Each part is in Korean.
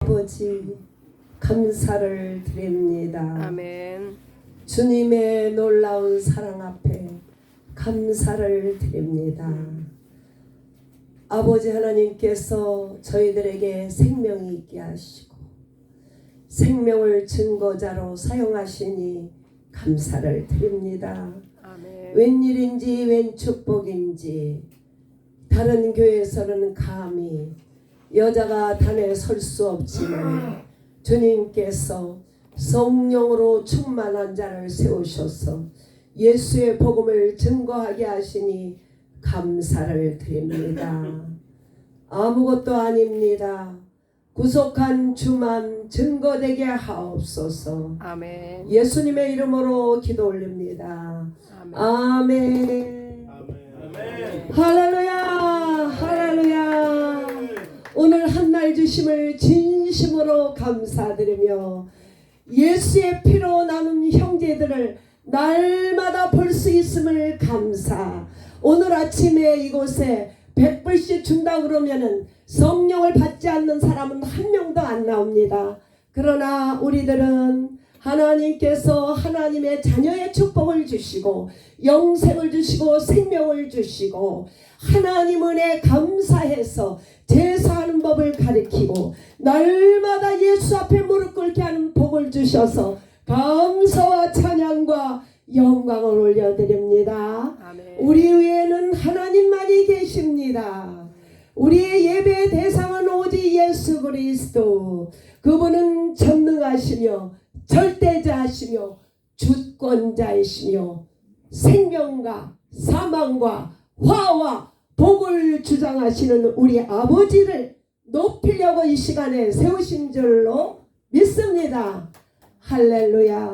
아버지 감사를 드립니다. 아멘. 주님의 놀라운 사랑 앞에 감사를 드립니다. 아버지 하나님께서 저희들에게 생명이 있게 하시고 생명을 증거자로 사용하시니 감사를 드립니다. 아멘. 웬일인지 웬 축복인지 다른 교회에서는 감히 여자가 단에 설 수 없지만 주님께서 성령으로 충만한 자를 세우셔서 예수의 복음을 증거하게 하시니 감사를 드립니다. 아무것도 아닙니다. 구속한 주만 증거되게 하옵소서. 아멘. 예수님의 이름으로 기도 올립니다. 아멘. 아멘. 할렐루야. 할렐루야. 오늘 한날 주심을 진심으로 감사드리며 예수의 피로 남은 형제들을 날마다 볼 수 있음을 감사. 오늘 아침에 이곳에 100불씩 준다 그러면은 성령을 받지 않는 사람은 한 명도 안 나옵니다. 그러나 우리들은 하나님께서 하나님의 자녀의 축복을 주시고 영생을 주시고 생명을 주시고 하나님 은혜 감사해서 제사하는 법을 가르치고 날마다 예수 앞에 무릎 꿇게 하는 복을 주셔서 감사와 찬양과 영광을 올려드립니다. 아멘. 우리 위에는 하나님만이 계십니다. 우리의 예배의 대상은 오직 예수 그리스도. 그분은 전능하시며 절대자이시며 주권자이시며 생명과 사망과 화와 복을 주장하시는 우리 아버지를 높이려고 이 시간에 세우신 줄로 믿습니다. 할렐루야.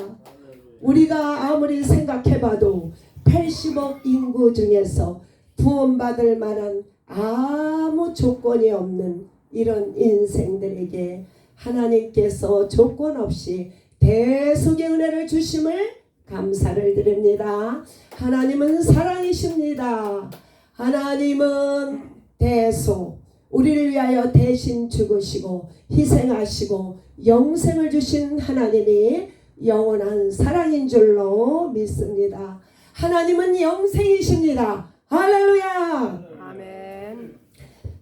우리가 아무리 생각해봐도 80억 인구 중에서 구원받을 만한 아무 조건이 없는 이런 인생들에게 하나님께서 조건 없이 대속의 은혜를 주심을 감사를 드립니다. 하나님은 사랑이십니다. 하나님은 대속, 우리를 위하여 대신 죽으시고 희생하시고 영생을 주신 하나님이 영원한 사랑인 줄로 믿습니다. 하나님은 영생이십니다. 할렐루야. 아멘.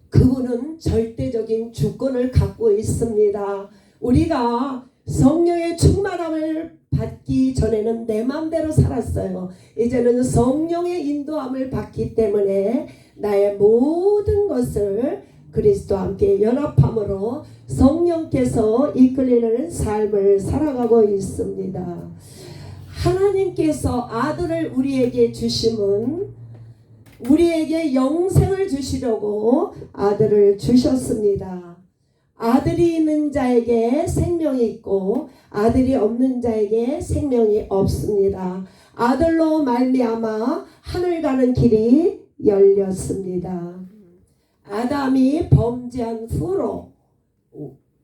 그분은 절대적인 주권을 갖고 있습니다. 우리가 성령의 충만함을 받기 전에는 내 마음대로 살았어요. 이제는 성령의 인도함을 받기 때문에 나의 모든 것을 그리스도와 함께 연합함으로 성령께서 이끌리는 삶을 살아가고 있습니다. 하나님께서 아들을 우리에게 주심은 우리에게 영생을 주시려고 아들을 주셨습니다. 아들이 있는 자에게 생명이 있고 아들이 없는 자에게 생명이 없습니다. 아들로 말미암아 하늘 가는 길이 열렸습니다. 아담이 범죄한 후로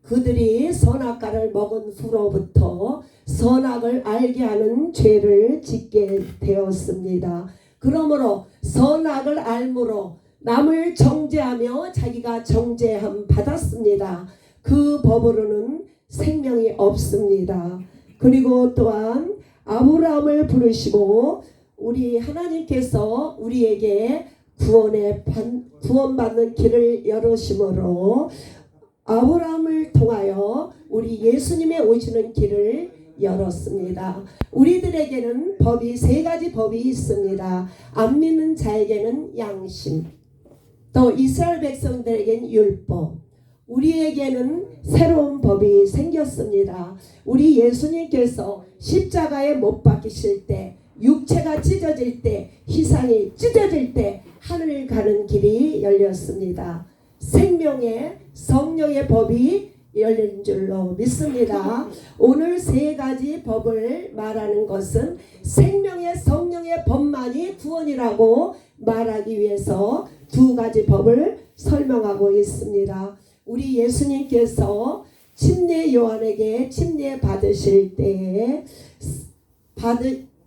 그들이 선악과를 먹은 후로부터 선악을 알게 하는 죄를 짓게 되었습니다. 그러므로 선악을 알므로 남을 정죄하며 자기가 정죄함 받았습니다. 그 법으로는 생명이 없습니다. 그리고 또한 아브라함을 부르시고 우리 하나님께서 우리에게 구원받는 길을 열으심으로 아브라함을 통하여 우리 예수님의 오시는 길을 열었습니다. 우리들에게는 법이 세 가지 법이 있습니다. 안 믿는 자에게는 양심, 또 이스라엘 백성들에게는 율법, 우리에게는 새로운 법이 생겼습니다. 우리 예수님께서 십자가에 못 박히실 때, 육체가 찢어질 때, 희상이 찢어질 때 하늘 가는 길이 열렸습니다. 생명의 성령의 법이 열린 줄로 믿습니다. 오늘 세 가지 법을 말하는 것은 생명의 성령의 법만이 구원이라고 말하기 위해서 두 가지 법을 설명하고 있습니다. 우리 예수님께서 침례 요한에게 침례 받으실 때에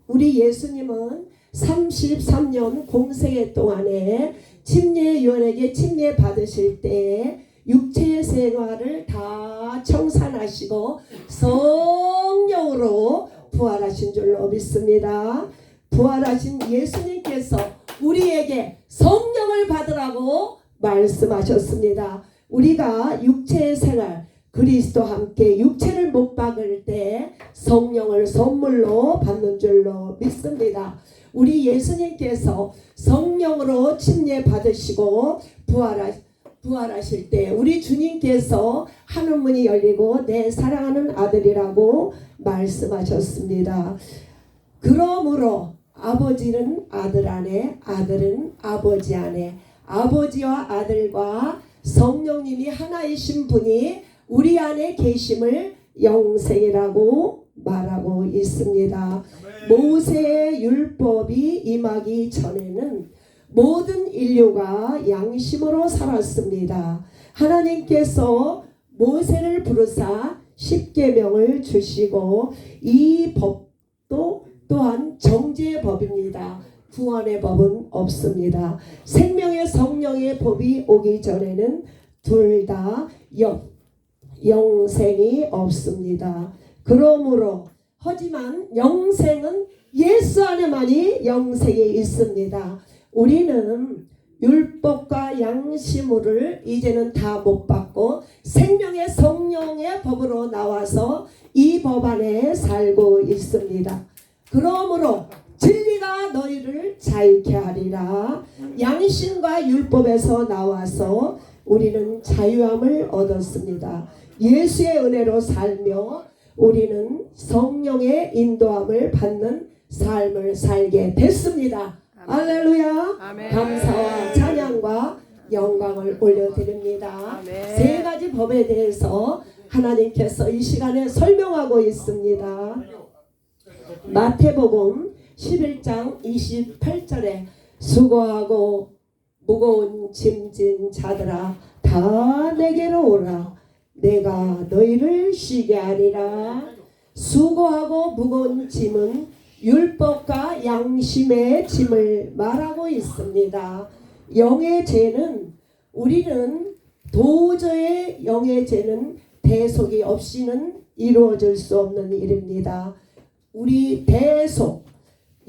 우리 예수님은 33년 공생애 동안에 침례 요한에게 침례 받으실 때 육체의 생활을 다 청산하시고 성령으로 부활하신 줄로 믿습니다. 부활하신 예수님께서 우리에게 성령을 받으라고 말씀하셨습니다. 우리가 육체의 생활, 그리스도와 함께 육체를 못 박을 때 성령을 선물로 받는 줄로 믿습니다. 우리 예수님께서 성령으로 침례 받으시고 부활하실 때 우리 주님께서 하늘문이 열리고 내 사랑하는 아들이라고 말씀하셨습니다. 그러므로 아버지는 아들 안에, 아들은 아버지 안에, 아버지와 아들과 성령님이 하나이신 분이 우리 안에 계심을 영생이라고 말하고 있습니다. 모세의 율법이 임하기 전에는 모든 인류가 양심으로 살았습니다. 하나님께서 모세를 부르사 십계명을 주시고 이 법도 또한 정죄의 법입니다. 구원의 법은 없습니다. 생명의 성령의 법이 오기 전에는 둘 다 영생이 없습니다. 그러므로 하지만 영생은 예수 안에만이 영생이 있습니다. 우리는 율법과 양심을 이제는 다 못 받고 생명의 성령의 법으로 나와서 이 법 안에 살고 있습니다. 그러므로 진리가 너희를 자유케 하리라. 양심과 율법에서 나와서 우리는 자유함을 얻었습니다. 예수의 은혜로 살며 우리는 성령의 인도함을 받는 삶을 살게 됐습니다. 할렐루야. 아멘. 감사와 찬양과 영광을 올려드립니다. 아멘. 세 가지 법에 대해서 하나님께서 이 시간에 설명하고 있습니다. 마태복음 11장 28절에 수고하고 무거운 짐진 자들아 다 내게로 오라. 내가 너희를 쉬게 하리라. 수고하고 무거운 짐은 율법과 양심의 짐을 말하고 있습니다. 영의 죄는 우리는 도저히 영의 죄는 대속이 없이는 이루어질 수 없는 일입니다. 우리 대속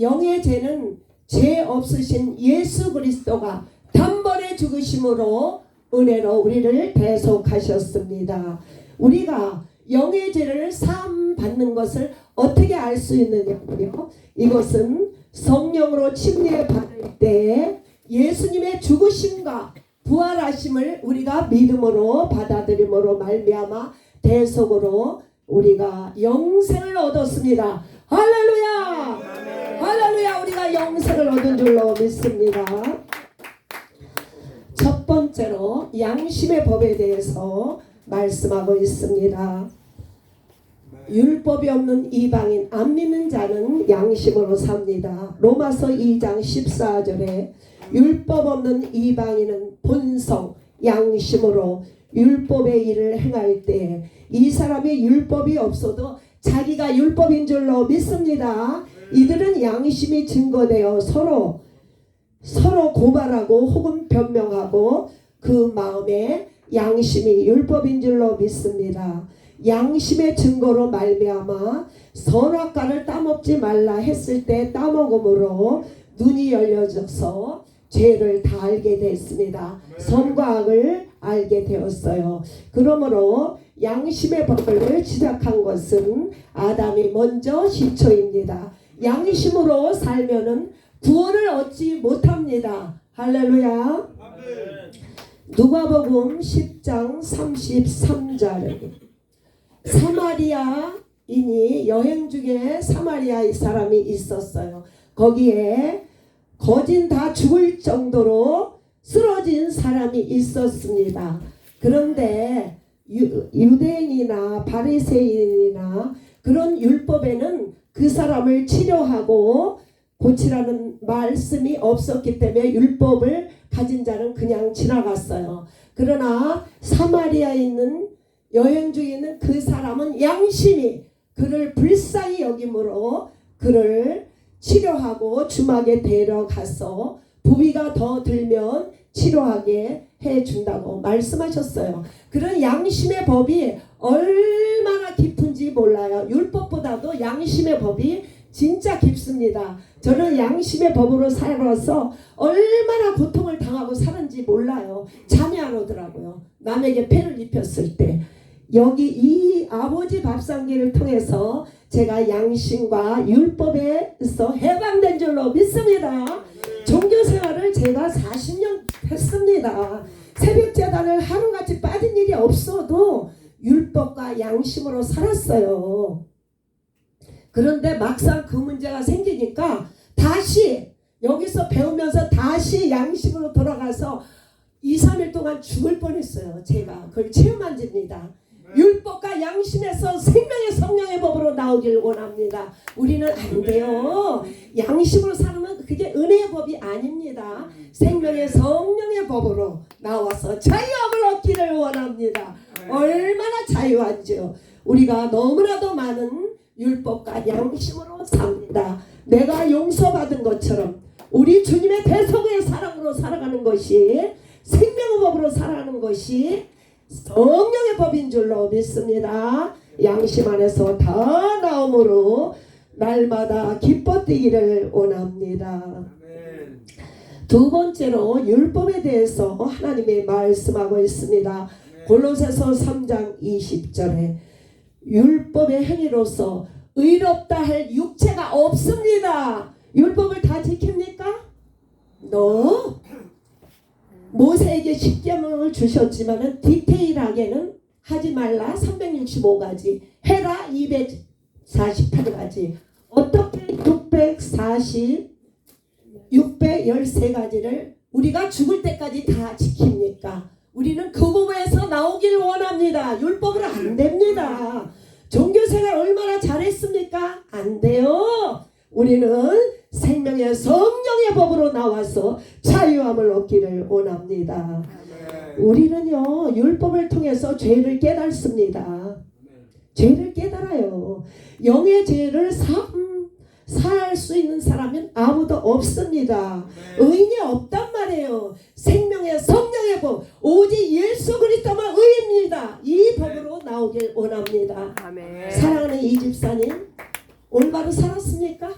영의 죄는 죄 없으신 예수 그리스도가 단번에 죽으심으로 은혜로 우리를 대속하셨습니다. 우리가 영의 죄를 사함 받는 것을 어떻게 알 수 있느냐고요? 이것은 성령으로 침례 받을 때 예수님의 죽으심과 부활하심을 우리가 믿음으로 받아들임으로 말미암아 대속으로 우리가 영생을 얻었습니다. 할렐루야! 할렐루야! 우리가 영생을 얻은 줄로 믿습니다. 첫 번째로 양심의 법에 대해서 말씀하고 있습니다. 율법이 없는 이방인 안 믿는 자는 양심으로 삽니다. 로마서 2장 14절에 율법 없는 이방인은 본성 양심으로 율법의 일을 행할 때 이 사람이 율법이 없어도 자기가 율법인 줄로 믿습니다. 이들은 양심이 증거되어 서로 고발하고 혹은 변명하고 그 마음에 양심이 율법인 줄로 믿습니다. 양심의 증거로 말미암아 선악과를 따먹지 말라 했을 때 따먹음으로 눈이 열려져서 죄를 다 알게 됐습니다. 선과 악을 알게 되었어요. 그러므로 양심의 법을 시작한 것은 아담이 먼저 시초입니다. 양심으로 살면은 구원을 얻지 못합니다. 할렐루야. 누가복음 10장 33절 사마리아인이 여행 중에 사마리아 사람이 있었어요. 거기에 거진 다 죽을 정도로 쓰러진 사람이 있었습니다. 그런데 유대인이나 바리새인이나 그런 율법에는 그 사람을 치료하고 고치라는 말씀이 없었기 때문에 율법을 가진 자는 그냥 지나갔어요. 그러나 사마리아에 있는 여행 중에 있는 그 사람은 양심이 그를 불쌍히 여김으로 그를 치료하고 주막에 데려가서 부비가 더 들면 치료하게 준다고 말씀하셨어요. 그런 양심의 법이 얼마나 깊은지 몰라요. 율법보다도 양심의 법이 진짜 깊습니다. 저는 양심의 법으로 살아서 얼마나 고통을 당하고 사는지 몰라요. 잠이 안 오더라고요. 남에게 폐를 입혔을 때. 여기 이 아버지 밥상기를 통해서 제가 양심과 율법에서 해방된 줄로 믿습니다. 종교생활을 제가 40년 했습니다. 새벽제단을 하루같이 빠진 일이 없어도 율법과 양심으로 살았어요. 그런데 막상 그 문제가 생기니까 다시 여기서 배우면서 다시 양심으로 돌아가서 2, 3일 동안 죽을 뻔했어요. 제가 그걸 체험한 집니다. 율법과 양심에서 생명의 성령의 법으로 나오길 원합니다. 우리는 안 돼요. 양심으로 살면 그게 은혜의 법이 아닙니다. 생명의 성령의 법으로 나와서 자유함을 얻기를 원합니다. 얼마나 자유하죠. 우리가 너무나도 많은 율법과 양심으로 삽니다. 내가 용서받은 것처럼 우리 주님의 대속의 사랑으로 살아가는 것이 생명의 법으로 살아가는 것이 성령의 법인 줄로 믿습니다. 양심 안에서 다 나옴으로 날마다 기뻐 뛰기를 원합니다. 두 번째로 율법에 대해서 하나님이 말씀하고 있습니다. 골로새서 3장 20절에 율법의 행위로서 의롭다 할 육체가 없습니다. 율법을 다 지킵니까? No. 모세에게 10계명을 주셨지만 디테일하게는 하지 말라 365가지, 해라 248가지, 어떻게 613가지를 우리가 죽을 때까지 다 지킵니까? 우리는 그 부분에서 나오길 원합니다. 율법으로 안 됩니다. 종교생활 얼마나 잘했습니까? 안 돼요. 우리는 생명의 성령의 법으로 나와서 자유함을 얻기를 원합니다. 우리는요 율법을 통해서 죄를 깨닫습니다. 죄를 깨달아요. 영의 죄를 살 수 있는 사람은 아무도 없습니다. 의인이 없단 말이에요. 생명의 성령의 법 오직 예수 그리스도만 의입니다. 이 법으로 나오길 원합니다. 아멘. 사랑하는 이 집사님 올바로 살았습니까?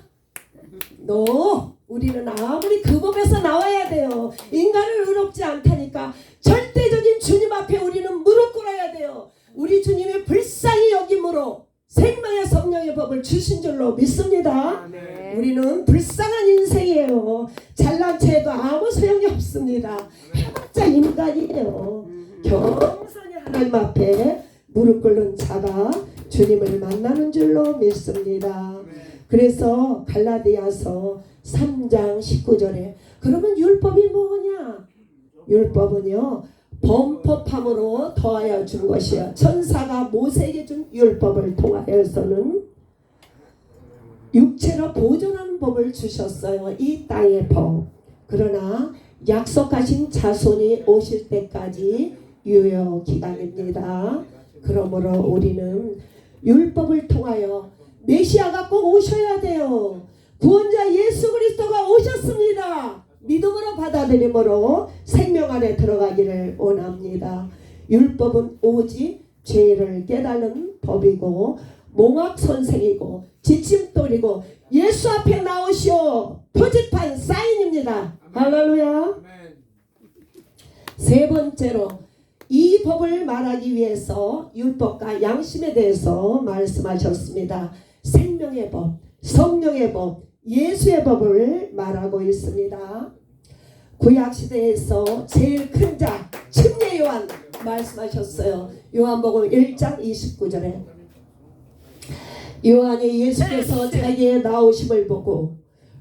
No. 우리는 아무리 그 법에서 나와야 돼요. 인간은 의롭지 않다니까 절대적인 주님 앞에 우리는 무릎 꿇어야 돼요. 우리 주님이 불쌍히 여김으로 생명의 성령의 법을 주신 줄로 믿습니다. 아멘. 우리는 불쌍한 인생이에요. 잘난 체도 아무 소용이 없습니다. 해봤자 인간이에요. 겸손히 하나님 앞에 무릎 꿇는 자가 주님을 만나는 줄로 믿습니다. 그래서 갈라디아서 3장 19절에 그러면 율법이 뭐냐? 율법은요 범법함으로 더하여 준 것이요 천사가 모세에게 준 율법을 통하여서는 육체로 보존하는 법을 주셨어요. 이 땅의 법. 그러나 약속하신 자손이 오실 때까지 유효 기간입니다. 그러므로 우리는 율법을 통하여 메시아가 꼭 오셔야 돼요. 구원자 예수 그리스도가 오셨습니다. 믿음으로 받아들임으로 생명 안에 들어가기를 원합니다. 율법은 오직 죄를 깨닫는 법이고 몽학선생이고 지침돌이고 예수 앞에 나오시오 표지판 사인입니다. 할렐루야. 세 번째로 이 법을 말하기 위해서 율법과 양심에 대해서 말씀하셨습니다. 생명의 법, 성령의 법, 예수의 법을 말하고 있습니다. 구약시대에서 제일 큰 자 침례 요한 말씀하셨어요. 요한복음 1장 29절에 요한이 예수께서 자기의 나오심을 보고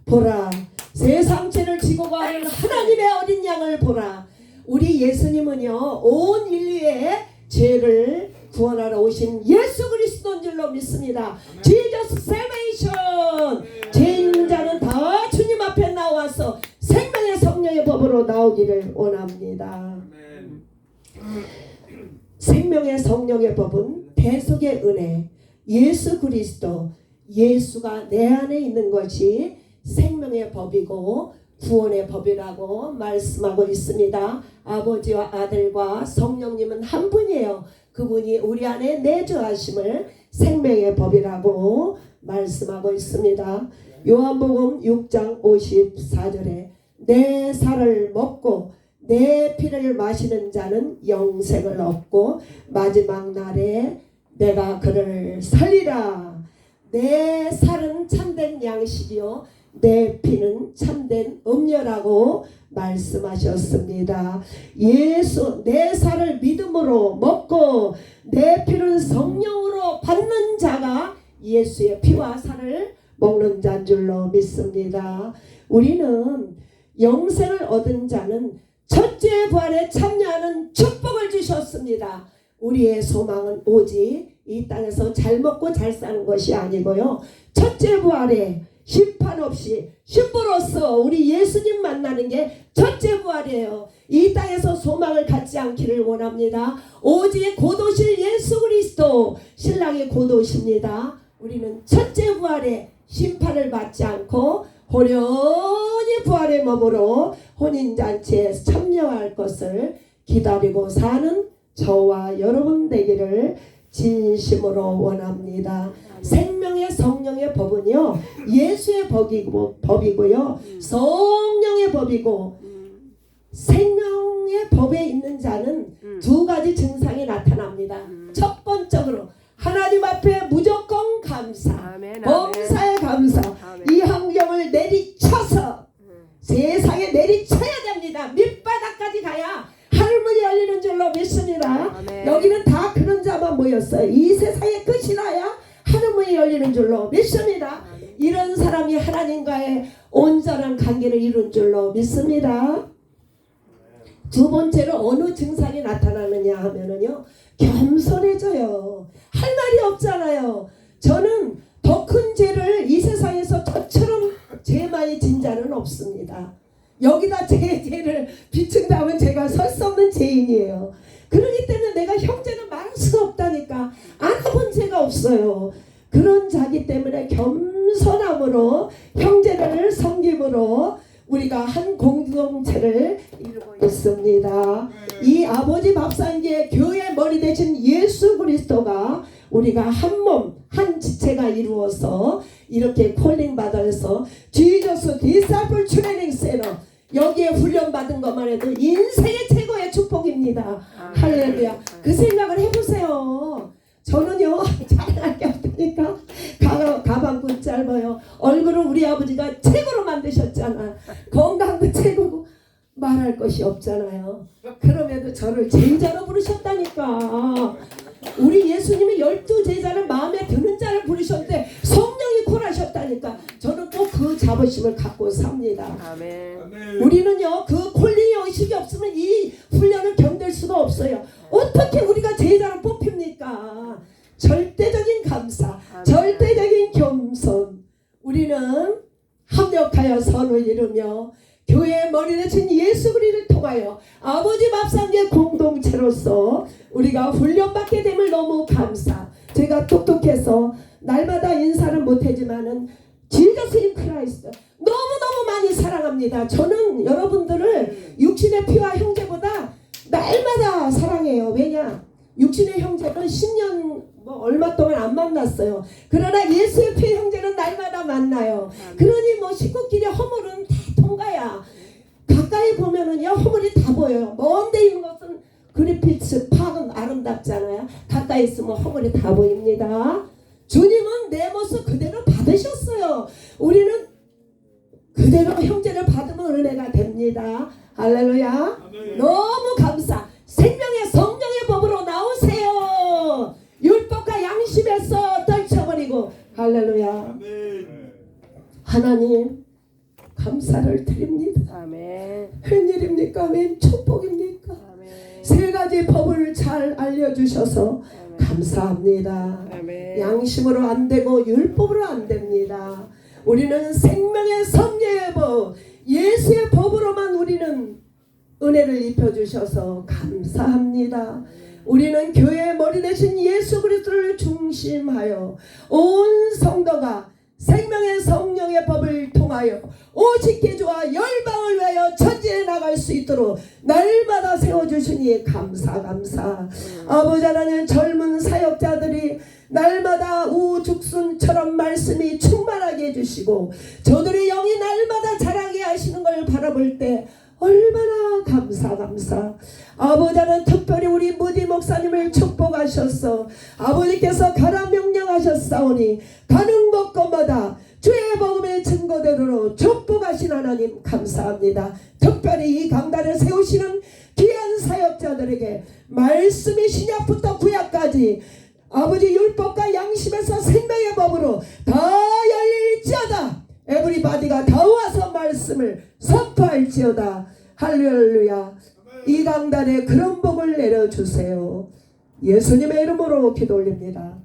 보라 세상 죄를 지고 가는 하나님의 어린 양을 보라. 우리 예수님은요 온 인류의 죄를 구원하러 오신 예수 그리스도인 줄로 믿습니다. Jesus salvation. 죄인자는 다 주님 앞에 나와서 생명의 성령의 법으로 나오기를 원합니다. 생명의 성령의 법은 대속의 은혜, 예수 그리스도, 예수가 내 안에 있는 것이 생명의 법이고 구원의 법이라고 말씀하고 있습니다. 아버지와 아들과 성령님은 한 분이에요. 그분이 우리 안에 내주하심을 생명의 법이라고 말씀하고 있습니다. 요한복음 6장 54절에 내 살을 먹고 내 피를 마시는 자는 영생을 얻고 마지막 날에 내가 그를 살리라. 내 살은 참된 양식이요 내 피는 참된 음료라고 말씀하셨습니다. 예수 내 살을 믿음으로 먹고 내 피는 성령으로 받는 자가 예수의 피와 살을 먹는 자인 줄로 믿습니다. 우리는 영생을 얻은 자는 첫째 부활에 참여하는 축복을 주셨습니다. 우리의 소망은 오직 이 땅에서 잘 먹고 잘 사는 것이 아니고요. 첫째 부활에 심판 없이 신부로서 우리 예수님 만나는 게 첫째 부활이에요. 이 땅에서 소망을 갖지 않기를 원합니다. 오직 곧 오실 예수 그리스도 신랑이 곧 오십니다. 우리는 첫째 부활에 심판을 받지 않고 호련히 부활의 몸으로 혼인잔치에 참여할 것을 기다리고 사는 저와 여러분 되기를 진심으로 원합니다. 생명의 성령의 법은요 예수의 법이고요 성령의 법이고 생명의 법에 있는 자는 두 가지 증상이 나타납니다. 첫 번째로 하나님 앞에 무조건 감사, 아멘, 범사에 감사. 아멘. 이 환경을 내리쳐서 세상에 내리쳐야 됩니다. 밑바닥까지 가야 하늘문이 열리는 줄로 믿습니다. 아멘. 여기는 다 그런 자만 모였어요. 이 세상의 끝이 나야 하늘문이 열리는 줄로 믿습니다. 아멘. 이런 사람이 하나님과의 온전한 관계를 이룬 줄로 믿습니다. 두 번째로 어느 증상이 나타나느냐 하면은요 겸손해져요. 할 말이 없잖아요. 저는 더 큰 죄를 이 세상에서 저처럼 죄 많이 진 자는 없습니다. 여기다 제 죄를 비춘다면 제가 설 수 없는 죄인이에요. 그렇기 때문에 내가 형제를 말할 수가 없다니까. 안 해본 죄가 없어요. 그런 자기 때문에 겸손함으로 형제를 섬김으로 우리가 한 공동체를 이루고 있습니다. 이 아버지 밥상기의 교회의 머리 대신 예수 그리스도가 우리가 한 몸, 한 지체가 이루어서 이렇게 콜링 받아서 Jesus Disciple Training Center 여기에 훈련받은 것만 해도 인생의 최고의 축복입니다. 할렐루야. 그 생각을 해보세요. 저는요 자랑할 게 없다니까. 가방도 짧아요. 얼굴은 우리 아버지가 최고로 만드셨잖아. 건강도 최고고 말할 것이 없잖아요. 그럼에도 저를 제자로 부르셨다니까. 우리 예수님이 12제자를 마음에 드는 자를 부르셨는데 성령이 콜하셨다니까. 저는 꼭 그 자부심을 갖고 삽니다. 아멘. 우리는요 그 콜링의 의식이 없으면 이 훈련을 견딜 수가 없어요. 어떻게 우리가 제자로 뽑힙니까? 절대적인 감사, 절대적인 겸손. 우리는 합력하여 선을 이루며 교회의 머리 대신 예수 그리스도를 통하여 아버지 밥상의 공동체로서 우리가 훈련받게 됨을 너무 감사. 제가 똑똑해서 날마다 인사를 못하지만은 Jesus in Christ 너무너무 많이 사랑합니다. 저는 여러분들을 육신의 피와 형제보다 날마다 사랑해요. 왜냐? 육신의 형제는 10년 얼마 동안 안 만났어요. 그러나 예수의 피 형제는 날마다 만나요. 그러니 식구끼리 허물은 다 통과야. 가까이 보면은요 허물이 다 보여요. 먼데 있는 것은 그리피츠 팍은 아름답잖아요. 가까이 있으면 허물이 다 보입니다. 주님은 내 모습 그대로 받으셨어요. 우리는 그대로 형제를 받으면 은혜가 됩니다. 할렐루야. 아멘. 너무 감사. 생명의 성령의 법으로 나오세요. 율법과 양심에서 떨쳐버리고. 할렐루야. 아멘. 하나님 감사를 드립니다. 아멘. 웬일입니까? 웬 축복입니까? 아멘. 세 가지 법을 잘 알려주셔서 감사합니다. 아멘. 양심으로 안 되고 율법으로 안 됩니다. 우리는 생명의 성령의 법, 예수의 법으로만 우리는 은혜를 입혀주셔서 감사합니다. 우리는 교회의 머리 대신 예수 그리스도를 중심하여 온 성도가 생명의 성령의 법을 통하여 50개 주와 열방을 위하여 천지에 나갈 수 있도록 날마다 세워주시니 감사. 아버지 하나님, 젊은 사역자들이 날마다 우죽순처럼 말씀이 충만하게 해주시고 저들의 영이 날마다 자라게 하시는 걸 바라볼 때 얼마나 감사. 아버지 하나님, 특별히 우리 무디 목사님을 축복하셨어. 아버지께서 가라 명령하셨사오니 가는 곳곳마다 주의 복음의 증거대로 축복하신 하나님 감사합니다. 특별히 이 강단을 세우시는 귀한 사역자들에게 말씀이 신약부터 구약까지 아버지 율법과 양심에서 생명의 법으로 다 열릴지어다. 에브리바디가 다 와서 말씀을 선포할지어다. 할렐루야. 이 강단에 그런 복을 내려주세요. 예수님의 이름으로 기도 올립니다.